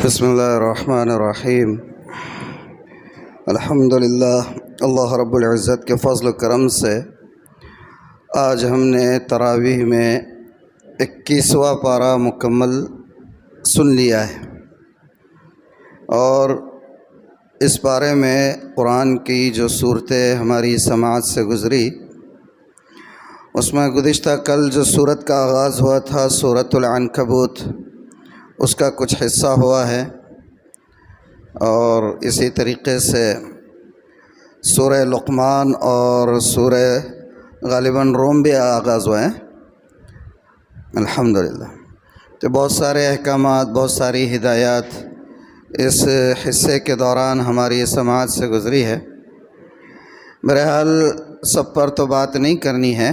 بسم اللہ الرحمن الرحیم۔ الحمدللہ، اللہ رب العزت کے فضل و کرم سے آج ہم نے تراویح میں 21واں پارہ مکمل سن لیا ہے، اور اس بارے میں قرآن کی جو صورتیں ہماری سماعت سے گزری، اس میں گزشتہ کل جو صورت کا آغاز ہوا تھا سورۃ العنکبوت، اس کا کچھ حصہ ہوا ہے، اور اسی طریقے سے سورہ لقمان اور سورہ غالباً روم بھی آغاز ہوئے ہیں الحمدللہ۔ تو بہت سارے احکامات، بہت ساری ہدایات اس حصے کے دوران ہماری سماعت سے گزری ہے۔ بہرحال سب پر تو بات نہیں کرنی ہے۔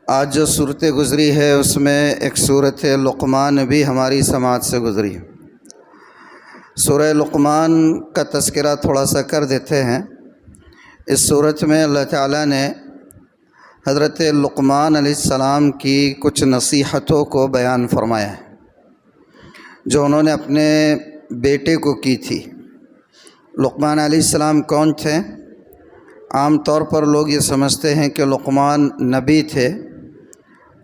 آج جو صورتیں گزری ہے اس میں ایک صورت لقمان بھی ہماری سماعت سے گزری ہے۔ سورہ لقمان کا تذکرہ تھوڑا سا کر دیتے ہیں۔ اس صورت میں اللہ تعالیٰ نے حضرت لقمان علیہ السلام کی کچھ نصیحتوں کو بیان فرمایا ہے، جو انہوں نے اپنے بیٹے کو کی تھی۔ لقمان علیہ السلام کون تھے؟ عام طور پر لوگ یہ سمجھتے ہیں کہ لقمان نبی تھے۔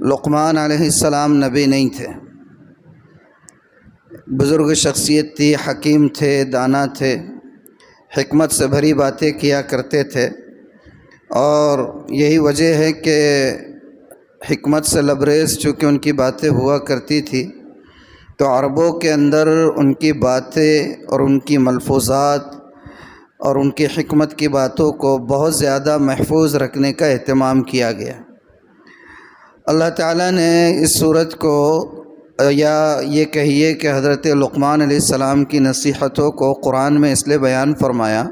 لقمان علیہ السلام نبی نہیں تھے، بزرگ شخصیت تھی، حکیم تھے، دانا تھے، حکمت سے بھری باتیں کیا کرتے تھے، اور یہی وجہ ہے کہ حکمت سے لبریز چونکہ ان کی باتیں ہوا کرتی تھی، تو عربوں کے اندر ان کی باتیں اور ان کی ملفوظات اور ان کی حکمت کی باتوں کو بہت زیادہ محفوظ رکھنے کا اہتمام کیا گیا۔ اللہ تعالیٰ نے اس صورت کو، یا یہ کہیے کہ حضرت لقمان علیہ السلام کی نصیحتوں کو قرآن میں اس لیے بیان فرمایا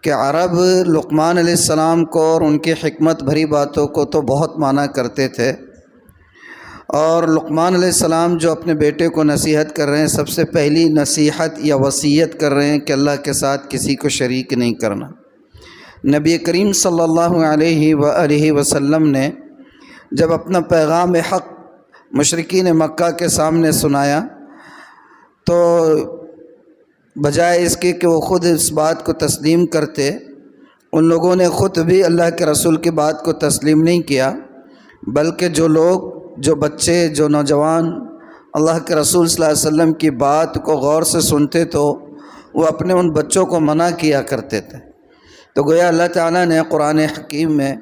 کہ عرب لقمان علیہ السلام کو اور ان کی حکمت بھری باتوں کو تو بہت مانا کرتے تھے، اور لقمان علیہ السلام جو اپنے بیٹے کو نصیحت کر رہے ہیں، سب سے پہلی نصیحت یا وصیت کر رہے ہیں کہ اللہ کے ساتھ کسی کو شریک نہیں کرنا۔ نبی کریم صلی اللہ علیہ وآلہ وسلم نے جب اپنا پیغام حق مشرکین مکہ کے سامنے سنایا، تو بجائے اس کے کہ وہ خود اس بات کو تسلیم کرتے، ان لوگوں نے خود بھی اللہ کے رسول کی بات کو تسلیم نہیں کیا، بلکہ جو لوگ، جو بچے، جو نوجوان اللہ کے رسول صلی اللہ علیہ وسلم کی بات کو غور سے سنتے تو وہ اپنے ان بچوں کو منع کیا کرتے تھے۔ تو گویا اللہ تعالیٰ نے قرآن حکیم میں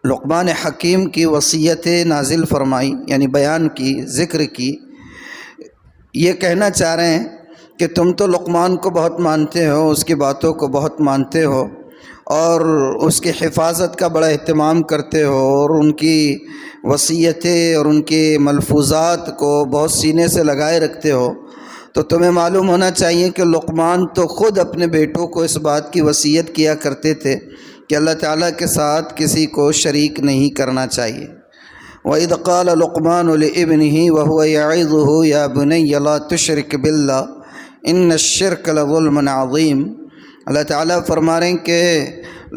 لقمان حکیم کی وصیت نازل فرمائی، یعنی بیان کی، ذکر کی۔ یہ کہنا چاہ رہے ہیں کہ تم تو لقمان کو بہت مانتے ہو، اس کی باتوں کو بہت مانتے ہو، اور اس کی حفاظت کا بڑا اہتمام کرتے ہو، اور ان کی وصیتیں اور ان کے ملفوظات کو بہت سینے سے لگائے رکھتے ہو، تو تمہیں معلوم ہونا چاہیے کہ لقمان تو خود اپنے بیٹوں کو اس بات کی وصیت کیا کرتے تھے کہ اللہ تعالیٰ کے ساتھ کسی کو شریک نہیں کرنا چاہیے۔ وَإِذْ قَالَ لُقْمَانُ لِابْنِهِ وَهُوَ يَعِظُهُ يَا بُنَيَّ لَا تُشْرِكْ بِاللَّهِ إِنَّ الشِّرْكَ لَظُلْمٌ عَظِيمٌ۔ اللہ تعالیٰ فرما رہے ہیں کہ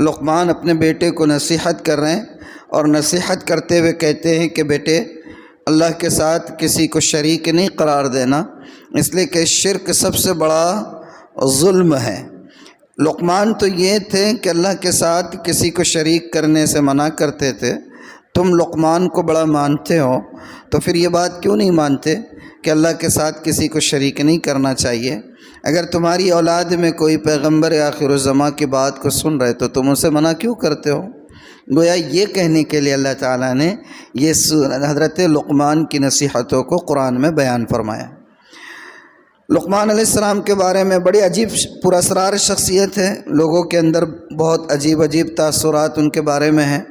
لقمان اپنے بیٹے کو نصیحت کر رہے ہیں، اور نصیحت کرتے ہوئے کہتے ہیں کہ بیٹے، اللہ کے ساتھ کسی کو شریک نہیں قرار دینا، اس لیے کہ شرک سب سے بڑا ظلم ہے۔ لقمان تو یہ تھے کہ اللہ کے ساتھ کسی کو شریک کرنے سے منع کرتے تھے، تم لقمان کو بڑا مانتے ہو، تو پھر یہ بات کیوں نہیں مانتے کہ اللہ کے ساتھ کسی کو شریک نہیں کرنا چاہیے؟ اگر تمہاری اولاد میں کوئی پیغمبر آخر الزماں کی بات کو سن رہے تو تم اسے منع کیوں کرتے ہو؟ گویا یہ کہنے کے لیے اللہ تعالیٰ نے یہ حضرت لقمان کی نصیحتوں کو قرآن میں بیان فرمایا۔ لقمان علیہ السلام کے بارے میں بڑی عجیب پراسرار شخصیت ہے، لوگوں کے اندر بہت عجیب عجیب تاثرات ان کے بارے میں ہیں۔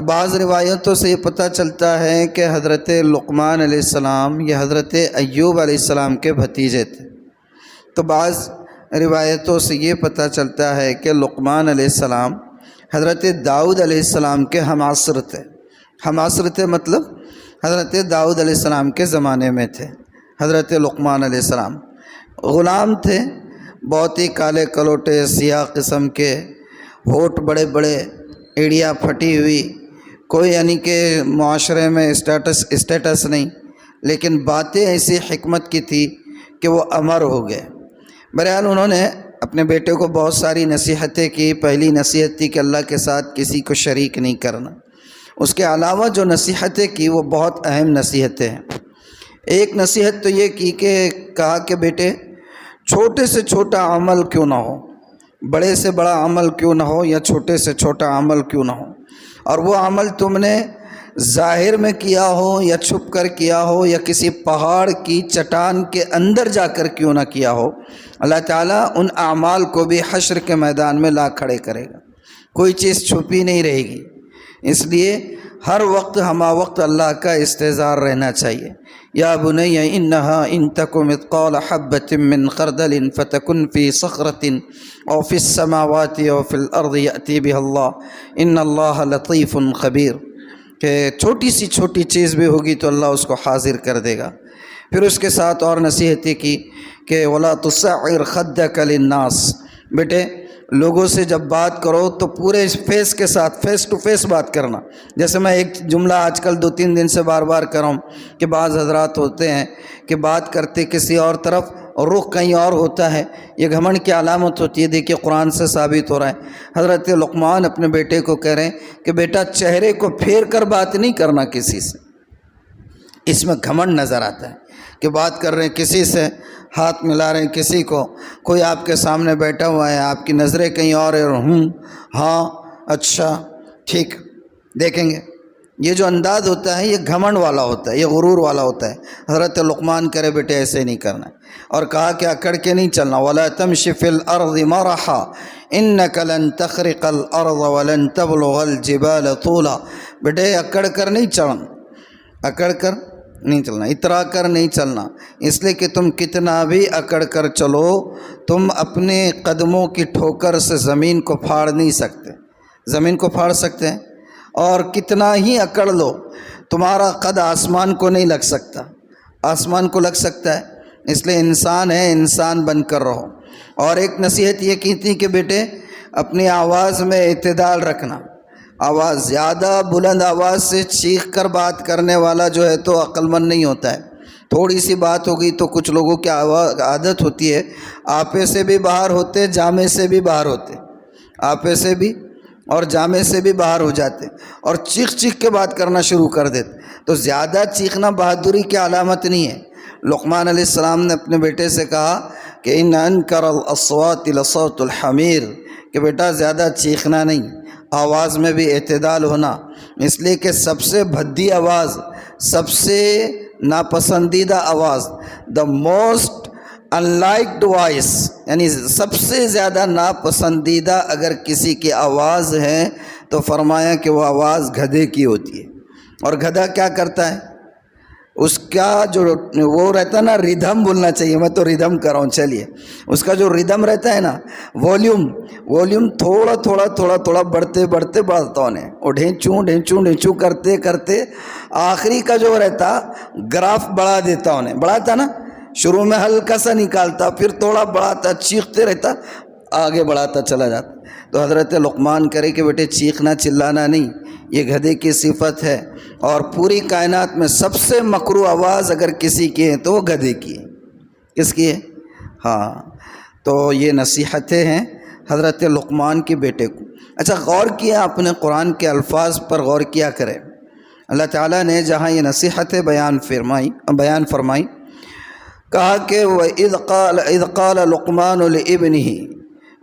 بعض روایتوں سے یہ پتہ چلتا ہے کہ حضرت لقمان علیہ السلام یہ حضرت ایوب علیہ السلام کے بھتیجے تھے، تو بعض روایتوں سے یہ پتہ چلتا ہے کہ لقمان علیہ السلام حضرت داؤد علیہ السلام کے ہم عصر تھے۔ ہم عصر تھے مطلب حضرت داؤد علیہ السلام کے زمانے میں تھے۔ حضرت لقمان علیہ السلام غلام تھے، بہت ہی کالے کلوٹے، سیاہ قسم کے، ہونٹ بڑے بڑے، ایڑیاں پھٹی ہوئی، کوئی یعنی کہ معاشرے میں اسٹیٹس نہیں، لیکن باتیں ایسی حکمت کی تھی کہ وہ امر ہو گئے۔ بہرحال انہوں نے اپنے بیٹے کو بہت ساری نصیحتیں کی۔ پہلی نصیحت تھی کہ اللہ کے ساتھ کسی کو شریک نہیں کرنا۔ اس کے علاوہ جو نصیحتیں کی وہ بہت اہم نصیحتیں ہیں۔ ایک نصیحت تو یہ کی کہ کہا کہ بیٹے چھوٹے سے چھوٹا عمل کیوں نہ ہو، بڑے سے بڑا عمل کیوں نہ ہو، یا چھوٹے سے چھوٹا عمل کیوں نہ ہو، اور وہ عمل تم نے ظاہر میں کیا ہو یا چھپ کر کیا ہو یا کسی پہاڑ کی چٹان کے اندر جا کر کیوں نہ کیا ہو، اللہ تعالیٰ ان اعمال کو بھی حشر کے میدان میں لا کھڑے کرے گا۔ کوئی چیز چھپی نہیں رہے گی۔ اس لیے ہر وقت ہما وقت اللہ کا استحضار رہنا چاہیے۔ یا بنی انہا ان تک مثقال حبۃ من خردل فتکن فی صخرۃ او فی السماوات او فی الارض یأتی بها اللہ ان اللہ لطیف خبیر، کہ چھوٹی سی چھوٹی چیز بھی ہوگی تو اللہ اس کو حاضر کر دے گا۔ پھر اس کے ساتھ اور نصیحتیں کی کہ ولا تصعر خدک للناس، بیٹے لوگوں سے جب بات کرو تو پورے فیس کے ساتھ فیس ٹو فیس بات کرنا۔ جیسے میں ایک جملہ آج کل 2-3 دن سے بار بار کر رہا ہوں کہ بعض حضرات ہوتے ہیں کہ بات کرتے کسی اور طرف اور رخ کہیں اور ہوتا ہے، یہ گھمنڈ کی علامت ہوتی ہے۔ دیکھیے قرآن سے ثابت ہو رہا ہے۔ حضرت لقمان اپنے بیٹے کو کہہ رہے ہیں کہ بیٹا چہرے کو پھیر کر بات نہیں کرنا کسی سے، اس میں گھمنڈ نظر آتا ہے کہ بات کر رہے ہیں کسی سے، ہاتھ ملا رہے ہیں کسی کو، کوئی آپ کے سامنے بیٹھا ہوا ہے، آپ کی نظریں کہیں اور ہے، ہاں اچھا ٹھیک دیکھیں گے، یہ جو انداز ہوتا ہے یہ گھمنڈ والا ہوتا ہے، یہ غرور والا ہوتا ہے۔ حضرت لقمان کرے بیٹے ایسے نہیں کرنا ہے، اور کہا کہ اکڑ کے نہیں چلنا۔ وَلَا تَمْشِ فِي الْأَرْضِ مَرَحًا إِنَّكَ لَن تَخْرِقَ الْأَرْضَ وَلَن تَبْلُغَ الْجِبَالَ طُولًا، بیٹے اکڑ کر نہیں چلنا، اکڑ کر نہیں چلنا، اترا کر نہیں چلنا، اس لیے کہ تم کتنا بھی اکڑ کر چلو تم اپنے قدموں کی ٹھوکر سے زمین کو پھاڑ نہیں سکتے۔ زمین کو پھاڑ سکتے ہیں، اور کتنا ہی اکڑ لو تمہارا قد آسمان کو نہیں لگ سکتا، آسمان کو لگ سکتا ہے۔ اس لیے انسان ہے، انسان بن کر رہو۔ اور ایک نصیحت یہ کی تھی کہ بیٹے اپنی آواز میں اعتدال رکھنا۔ آواز زیادہ بلند آواز سے چیخ کر بات کرنے والا جو ہے تو عقل مند نہیں ہوتا ہے۔ تھوڑی سی بات ہوگی تو کچھ لوگوں کی عادت ہوتی ہے آپے سے بھی باہر ہوتے، جامے سے بھی باہر ہوتے، آپے سے بھی اور جامے سے بھی باہر ہو جاتے، اور چیخ چیخ کے بات کرنا شروع کر دیتے۔ تو زیادہ چیخنا بہادری کی علامت نہیں ہے۔ لقمان علیہ السلام نے اپنے بیٹے سے کہا کہ ان انکر الاصوات لصوت الحمیر، کہ بیٹا زیادہ چیخنا نہیں، آواز میں بھی اعتدال ہونا، اس لیے کہ سب سے بھدی آواز، سب سے ناپسندیدہ آواز، دا موسٹ انلائکڈ وائس، یعنی سب سے زیادہ ناپسندیدہ اگر کسی کی آواز ہے تو فرمایا کہ وہ آواز گدھے کی ہوتی ہے۔ اور گدھا کیا کرتا ہے؟ اس کا جو وہ رہتا ہے نا، ردھم بولنا چاہیے، میں تو ردھم کر رہا ہوں، چلیے اس کا جو ردھم رہتا ہے نا، والیوم تھوڑا تھوڑا تھوڑا تھوڑا بڑھتے بڑھتا انہیں، اور ڈھینچوں ڈھینچوں ڈھینچوں کرتے کرتے آخری کا جو رہتا گراف بڑھا دیتا انہیں، بڑھاتا نا، شروع میں ہلکا سا نکالتا، پھر تھوڑا بڑھاتا، چیختے رہتا، آگے بڑھاتا چلا جاتا۔ تو حضرت لقمان کرے کہ بیٹے چیخنا چلانا نہیں، یہ گدھے کی صفت ہے، اور پوری کائنات میں سب سے مکروہ آواز اگر کسی کی ہے تو وہ گدھے کی ہے۔ کس کی ہے؟ ہاں، تو یہ نصیحتیں ہیں حضرت لقمان کے بیٹے کو۔ اچھا غور کیا اپنے قرآن کے الفاظ پر غور کیا کرے۔ اللہ تعالیٰ نے جہاں یہ نصیحتیں بیان فرمائی، کہا کہ وَإِذْ قَالَ لُقْمَانُ لِابْنِهِ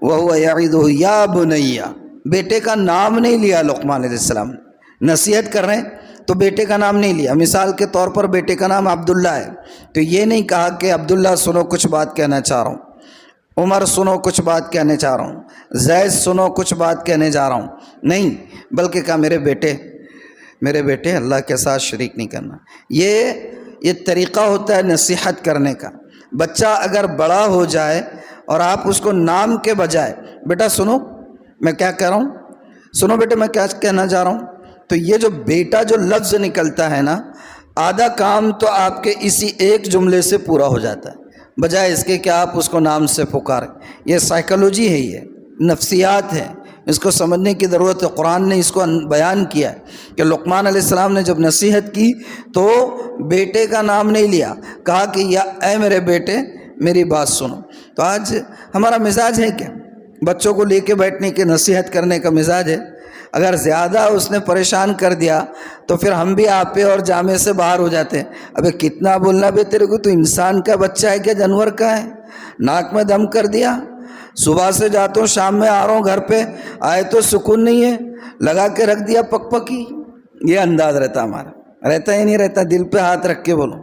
وَهُوَ يَعِظُهُ يَا بُنَيَّ، بیٹے کا نام نہیں لیا لقمان علیہ السلام نے، نصیحت کر رہے ہیں تو بیٹے کا نام نہیں لیا۔ مثال کے طور پر بیٹے کا نام عبداللہ ہے تو یہ نہیں کہا کہ عبداللہ سنو کچھ بات کہنا چاہ رہا ہوں، عمر سنو کچھ بات کہنے چاہ رہا ہوں، زید سنو کچھ بات کہنے جا رہا ہوں، نہیں، بلکہ کہا میرے بیٹے اللہ کے ساتھ شریک نہیں کرنا۔ یہ طریقہ ہوتا ہے نصیحت کرنے کا۔ بچہ اگر بڑا ہو جائے اور آپ اس کو نام کے بجائے بیٹا سنو میں کیا کہہ رہا ہوں، سنو بیٹے میں کیا کہنا چاہ رہا ہوں، تو یہ جو بیٹا جو لفظ نکلتا ہے نا، آدھا کام تو آپ کے اسی ایک جملے سے پورا ہو جاتا ہے، بجائے اس کے کہ آپ اس کو نام سے پکاریں۔ یہ سائیکالوجی ہے، یہ نفسیات ہے، اس کو سمجھنے کی ضرورت ہے۔ قرآن نے اس کو بیان کیا ہے کہ لقمان علیہ السلام نے جب نصیحت کی تو بیٹے کا نام نہیں لیا، کہا کہ یا اے میرے بیٹے میری بات سنو۔ تو آج ہمارا مزاج ہے کہ بچوں کو لے کے بیٹھنے کی نصیحت کرنے کا مزاج ہے، اگر زیادہ اس نے پریشان کر دیا تو پھر ہم بھی آپے اور جامے سے باہر ہو جاتے ہیں۔ ابے کتنا بولنا بے تیرے کو، تو انسان کا بچہ ہے کیا جانور کا ہے؟ ناک میں دم کر دیا، صبح سے جاتا ہوں شام میں آ رہا ہوں گھر پہ، آئے تو سکون نہیں ہے، لگا کے رکھ دیا پک پکی۔ یہ انداز رہتا ہمارا، رہتا ہی نہیں رہتا، دل پہ ہاتھ رکھ کے بولو۔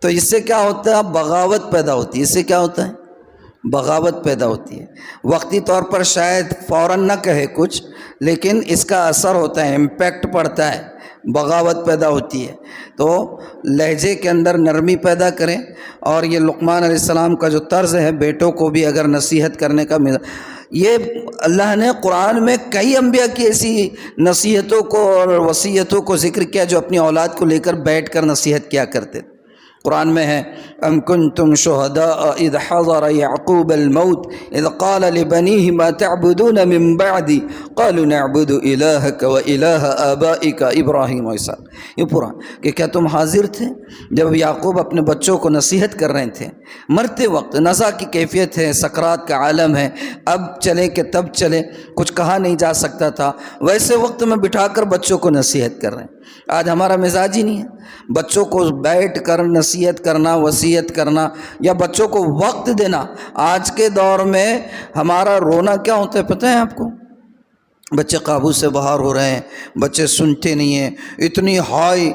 تو اس سے کیا ہوتا ہے؟ بغاوت پیدا ہوتی ہے۔ اس سے کیا ہوتا ہے؟ بغاوت پیدا ہوتی ہے۔ وقتی طور پر شاید فوراً نہ کہے کچھ، لیکن اس کا اثر ہوتا ہے، امپیکٹ پڑتا ہے، بغاوت پیدا ہوتی ہے۔ تو لہجے کے اندر نرمی پیدا کریں، اور یہ لقمان علیہ السلام کا جو طرز ہے، بیٹوں کو بھی اگر نصیحت کرنے کا یہ اللہ نے قرآن میں کئی انبیاء کی ایسی نصیحتوں کو اور وصیتوں کو ذکر کیا جو اپنی اولاد کو لے کر بیٹھ کر نصیحت کیا کرتے تھے۔ قرآن میں ہے ام کنتم شہداء اذ حضر یعقوب الموت اذ قال لبنیہ ما تعبدون من بعدی قالوا نعبد الہک و الہ آبائک ابراہیم و اسحاق۔ یہ پورا کہ کیا تم حاضر تھے جب یعقوب اپنے بچوں کو نصیحت کر رہے تھے؟ مرتے وقت نزع کی کیفیت ہے، سکرات کا عالم ہے، اب چلے کہ تب چلے، کچھ کہا نہیں جا سکتا تھا، ویسے وقت میں بٹھا کر بچوں کو نصیحت کر رہے ہیں۔ آج ہمارا مزاج ہی نہیں ہے بچوں کو بیٹھ کر نصیحت کرنا، وصیت کرنا یا بچوں کو وقت دینا۔ آج کے دور میں ہمارا رونا کیا ہوتا ہے پتہ ہے آپ کو؟ بچے قابو سے باہر ہو رہے ہیں، بچے سنتے نہیں ہیں، اتنی ہائی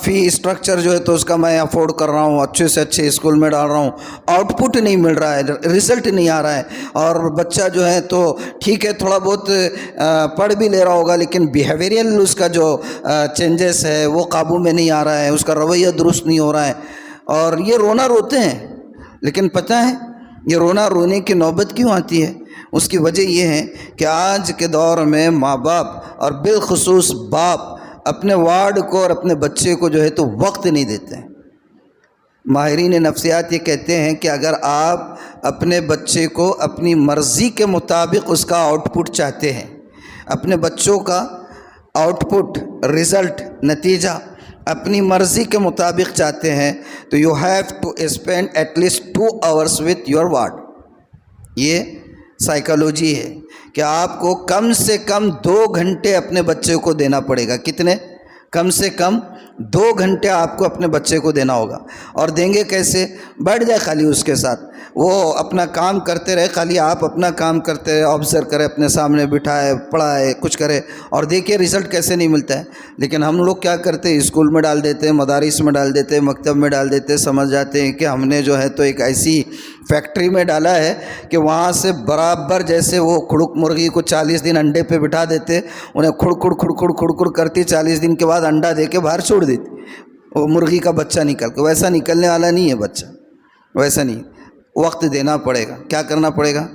فی اسٹرکچر جو ہے تو اس کا میں افورڈ کر رہا ہوں، اچھے سے اچھے اسکول میں ڈال رہا ہوں، آؤٹ پٹ نہیں مل رہا ہے، رزلٹ نہیں آ رہا ہے، اور بچہ جو ہے تو ٹھیک ہے تھوڑا بہت پڑھ بھی لے رہا ہوگا، لیکن بیہیویئرل اس کا جو چینجز ہے وہ قابو میں نہیں آ رہا ہے، اس کا رویہ درست نہیں ہو رہا ہے، اور یہ رونا روتے ہیں۔ لیکن پتہ ہے یہ رونا رونے کی نوبت کیوں آتی ہے؟ اس کی وجہ یہ ہے کہ آج کے دور میں ماں باپ اور بالخصوص باپ اپنے وارڈ کو اور اپنے بچے کو جو ہے تو وقت نہیں دیتے ہیں۔ ماہرین نفسیات یہ کہتے ہیں کہ اگر آپ اپنے بچے کو اپنی مرضی کے مطابق اس کا آؤٹ پٹ چاہتے ہیں، اپنے بچوں کا آؤٹ پٹ، رزلٹ، نتیجہ اپنی مرضی کے مطابق چاہتے ہیں تو you have to spend at least 2 hours with your ward. یہ سائیکالوجی ہے کہ آپ کو کم سے کم 2 گھنٹے اپنے بچے کو دینا پڑے گا۔ کتنے؟ کم سے کم 2 گھنٹے آپ کو اپنے بچے کو دینا ہوگا۔ اور دیں گے کیسے؟ بیٹھ جائے خالی اس کے ساتھ، وہ اپنا کام کرتے رہے، خالی آپ اپنا کام کرتے رہے، آبزرو کرے، اپنے سامنے بٹھائے، پڑھائے، کچھ کرے، اور دیکھیے رزلٹ کیسے نہیں ملتا ہے۔ لیکن ہم لوگ کیا کرتے ہیں؟ اسکول میں ڈال دیتے ہیں، مدارس میں ڈال دیتے ہیں، مکتب میں ڈال دیتے ہیں، سمجھ جاتے ہیں کہ ہم نے جو ہے تو ایک ایسی فیکٹری میں ڈالا ہے کہ وہاں سے برابر جیسے وہ کھڑک مرغی کو 40 دن انڈے پہ بٹھا دیتے، انہیں کھڑ کھڑ کرتی 40 دن کے بعد انڈا دے کے باہر چھوڑ دیتی، وہ مرغی کا بچہ نکل کے۔ ویسا نکلنے والا نہیں ہے بچہ، ویسا نہیں، وقت دینا پڑے گا۔ کیا کرنا پڑے گا؟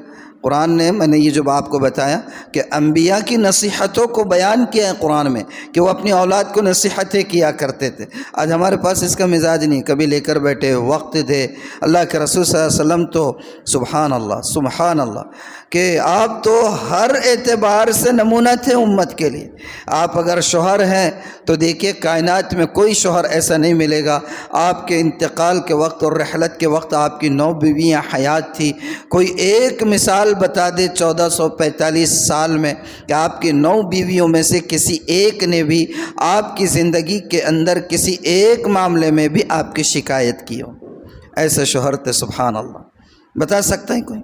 قرآن نے، میں نے یہ جو آپ کو بتایا کہ انبیاء کی نصیحتوں کو بیان کیا ہے قرآن میں کہ وہ اپنی اولاد کو نصیحتیں کیا کرتے تھے۔ آج ہمارے پاس اس کا مزاج نہیں، کبھی لے کر بیٹھے، وقت دے۔ اللہ کے رسول صلی اللہ علیہ وسلم تو سبحان اللہ سبحان اللہ کہ آپ تو ہر اعتبار سے نمونہ تھے امت کے لیے۔ آپ اگر شوہر ہیں تو دیکھیے کائنات میں کوئی شوہر ایسا نہیں ملے گا۔ آپ کے انتقال کے وقت اور رحلت کے وقت آپ کی 9 بیویاں حیات تھی۔ کوئی ایک مثال بتا دے 1445 سال میں کہ آپ کی 9 بیویوں میں سے کسی ایک نے بھی آپ کی زندگی کے اندر کسی ایک معاملے میں بھی آپ کی شکایت کی ہو۔ ایسے شوہر تھے، سبحان اللہ۔ بتا سکتا ہے کوئی؟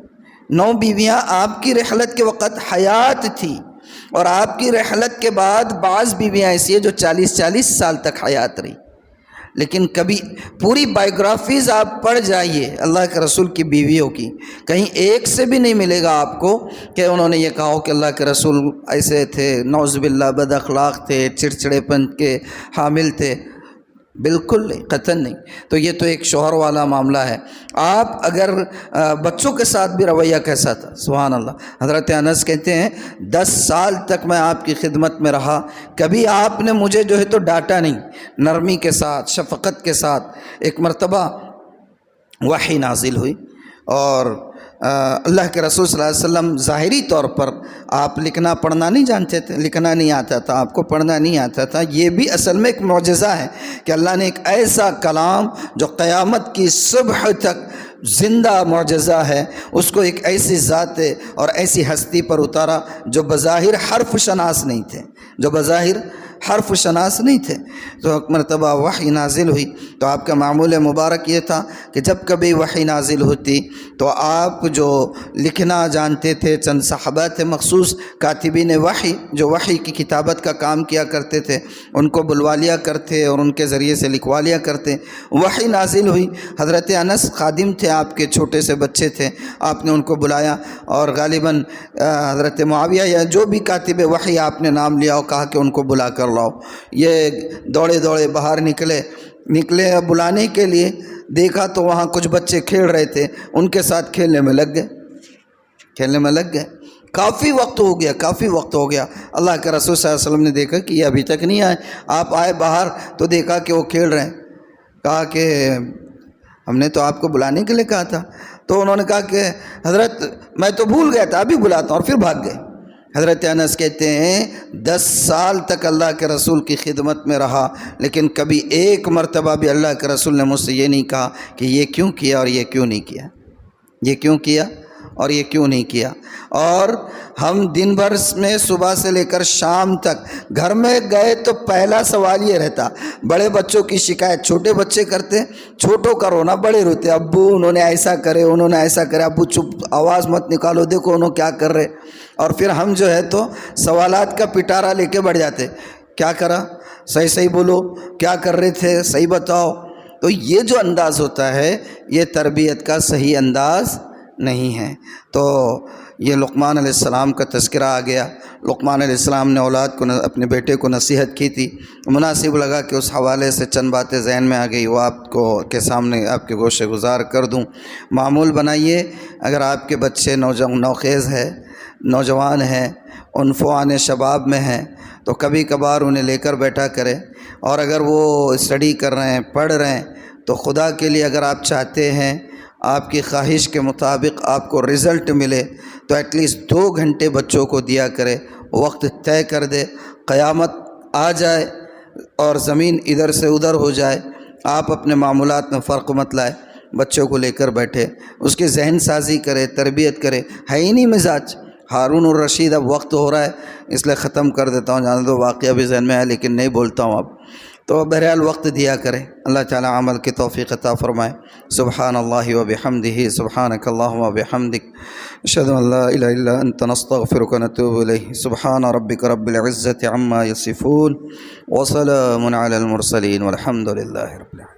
9 بیویاں آپ کی رحلت کے وقت حیات تھی، اور آپ کی رحلت کے بعد بعض بیویاں ایسی ہیں جو 40 سال تک حیات رہی۔ لیکن کبھی پوری بائیوگرافیز آپ پڑھ جائیے اللہ کے رسول کی بیویوں کی، کہیں ایک سے بھی نہیں ملے گا آپ کو کہ انہوں نے یہ کہا ہو کہ اللہ کے رسول ایسے تھے، نعوذ باللہ بد اخلاق تھے، چڑچڑے پن کے حامل تھے۔ بالکل نہیں، قطعاً نہیں۔ تو یہ تو ایک شوہر والا معاملہ ہے۔ آپ اگر بچوں کے ساتھ بھی رویہ کیسا تھا؟ سبحان اللہ۔ حضرت انس کہتے ہیں 10 سال تک میں آپ کی خدمت میں رہا، کبھی آپ نے مجھے جو ہے تو ڈانٹا نہیں، نرمی کے ساتھ، شفقت کے ساتھ۔ ایک مرتبہ وحی نازل ہوئی اور اللہ کے رسول صلی اللہ علیہ وسلم ظاہری طور پر آپ لکھنا پڑھنا نہیں جانتے تھے، لکھنا نہیں آتا تھا، آپ کو پڑھنا نہیں آتا تھا. یہ بھی اصل میں ایک معجزہ ہے کہ اللہ نے ایک ایسا کلام جو قیامت کی صبح تک زندہ معجزہ ہے، اس کو ایک ایسی ذات اور ایسی ہستی پر اتارا جو بظاہر حرف شناس نہیں تھے، جو بظاہر حرف شناس نہیں تھے. تو ایک مرتبہ وحی نازل ہوئی تو آپ کا معمول مبارک یہ تھا کہ جب کبھی وحی نازل ہوتی تو آپ جو لکھنا جانتے تھے، چند صحابہ تھے مخصوص کاتبین وحی جو وحی کی کتابت کا کام کیا کرتے تھے، ان کو بلوا لیا کرتے اور ان کے ذریعے سے لکھوا لیا کرتے. وحی نازل ہوئی، حضرت انس خادم تھے آپ کے، چھوٹے سے بچے تھے، آپ نے ان کو بلایا اور غالباً حضرت معاویہ یا جو بھی کاتب وحی آپ نے نام لیا اور کہا کہ ان کو بلا کر لاؤ. یہ دوڑے دوڑے باہر نکلے بلانے کے لیے. دیکھا تو وہاں کچھ بچے کھیل رہے تھے، ان کے ساتھ کھیلنے میں لگ گئے. کافی وقت ہو گیا. اللہ کے رسول صلی اللہ علیہ وسلم نے دیکھا کہ یہ ابھی تک نہیں آئے. آپ آئے باہر تو دیکھا کہ وہ کھیل رہے ہیں. کہا کہ ہم نے تو آپ کو بلانے کے لیے کہا تھا. تو انہوں نے کہا کہ حضرت میں تو بھول گیا تھا، ابھی بلاتا ہوں، اور پھر بھاگ گئے. حضرت انس کہتے ہیں 10 سال تک اللہ کے رسول کی خدمت میں رہا، لیکن کبھی ایک مرتبہ بھی اللہ کے رسول نے مجھ سے یہ نہیں کہا کہ یہ کیوں کیا اور یہ کیوں نہیں کیا، یہ کیوں کیا اور یہ کیوں نہیں کیا. اور ہم دن بھر میں صبح سے لے کر شام تک گھر میں گئے تو پہلا سوال یہ رہتا، بڑے بچوں کی شکایت چھوٹے بچے کرتے، چھوٹوں کا رونا بڑے روتے، ابو انہوں نے ایسا کرے، انہوں نے ایسا کرے، ابو چپ آواز مت نکالو، دیکھو انہوں کیا کر رہے. اور پھر ہم جو ہے تو سوالات کا پٹارا لے کے بڑھ جاتے، کیا کرا، صحیح بولو، کیا کر رہے تھے، صحیح بتاؤ. تو یہ جو انداز ہوتا ہے یہ تربیت کا صحیح انداز نہیں ہے. تو یہ لقمان علیہ السلام کا تذکرہ آ گیا. لقمان علیہ السلام نے اولاد کو، اپنے بیٹے کو نصیحت کی تھی. مناسب لگا کہ اس حوالے سے چند باتیں ذہن میں آ گئی، وہ آپ کو کے سامنے آپ کے گوشے گزار کر دوں. معمول بنائیے اگر آپ کے بچے نوخیز ہے، نوجوان ہیں، عنفوان شباب میں ہیں، تو کبھی کبھار انہیں لے کر بیٹھا کرے. اور اگر وہ اسٹڈی کر رہے ہیں، پڑھ رہے ہیں، تو خدا کے لیے اگر آپ چاہتے ہیں آپ کی خواہش کے مطابق آپ کو رزلٹ ملے تو ایٹ لیسٹ 2 گھنٹے بچوں کو دیا کرے. وقت طے کر دے، قیامت آ جائے اور زمین ادھر سے ادھر ہو جائے، آپ اپنے معمولات میں فرق مت لائے، بچوں کو لے کر بیٹھے، اس کی ذہن سازی کرے، تربیت کرے. ہے ہی نہیں مزاج. ہارون الرشید اب وقت ہو رہا ہے اس لیے ختم کر دیتا ہوں، جانے دو، واقعہ بھی ذہن میں ہے لیکن نہیں بولتا ہوں اب. تو بہرحال وقت دیا کرے. اللہ تعالی عمل کی توفیق عطا فرمائے. سبحان اللہ و بحمدہ، سبحانک اللہم و بحمدک، اشہد ان لا الہ الا انت، نستغفرک و نتوب الیہ. سبحان ربک رب العزۃ عما یصفون وسلام علی المرسلین والحمد للہ رب العالمین.